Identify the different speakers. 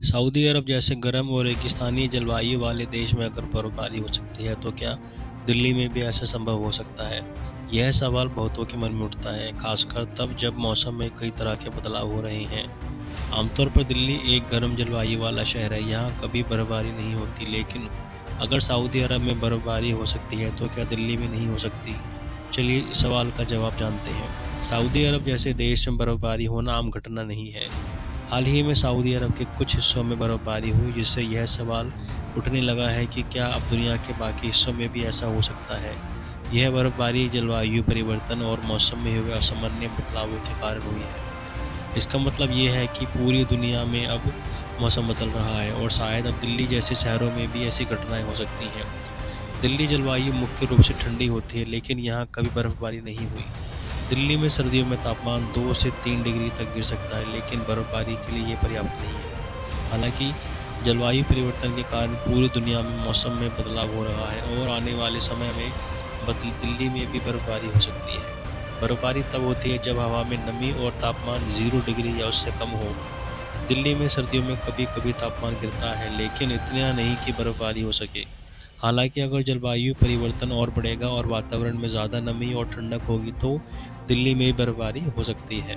Speaker 1: Saudi अरब जैसे गर्म और रेगिस्तानी जलवायु वाले देश में अगर बर्फबारी हो सकती है तो क्या दिल्ली में भी ऐसा संभव हो सकता है? यह सवाल बहुतों के मन में उठता है, खासकर तब जब मौसम में कई तरह के बदलाव हो रहे हैं। आमतौर पर दिल्ली एक गर्म जलवायु वाला शहर है, यहाँ कभी बर्फबारी नहीं होती, लेकिन अगर सऊदी अरब में बर्फबारी हो सकती है तो क्या दिल्ली में नहीं हो सकती? चलिए इस सवाल का जवाब जानते हैं। सऊदी अरब जैसे देश में बर्फबारी होना आम घटना नहीं है। हाल ही में सऊदी अरब के कुछ हिस्सों में बर्फबारी हुई, जिससे यह सवाल उठने लगा है कि क्या अब दुनिया के बाकी हिस्सों में भी ऐसा हो सकता है। यह बर्फबारी जलवायु परिवर्तन और मौसम में हुए असामान्य बदलावों के कारण हुई है। इसका मतलब ये है कि पूरी दुनिया में अब मौसम बदल रहा है और शायद अब दिल्ली जैसे शहरों में भी ऐसी घटनाएं हो सकती हैं। दिल्ली जलवायु मुख्य रूप से ठंडी होती है, लेकिन यहाँ कभी बर्फबारी नहीं हुई। दिल्ली में सर्दियों में तापमान 2 से 3 डिग्री तक गिर सकता है, लेकिन बर्फबारी के लिए ये पर्याप्त नहीं है। हालांकि जलवायु परिवर्तन के कारण पूरी दुनिया में मौसम में बदलाव हो रहा है और आने वाले समय में दिल्ली में भी बर्फबारी हो सकती है। बर्फबारी तब होती है जब हवा में नमी और तापमान 0 डिग्री या उससे कम हो। दिल्ली में सर्दियों में कभी-कभी तापमान गिरता है, लेकिन इतना नहीं कि बर्फबारी हो सके। हालांकि अगर जलवायु परिवर्तन और बढ़ेगा और वातावरण में ज़्यादा नमी और ठंडक होगी तो दिल्ली में भी बर्फबारी हो सकती है।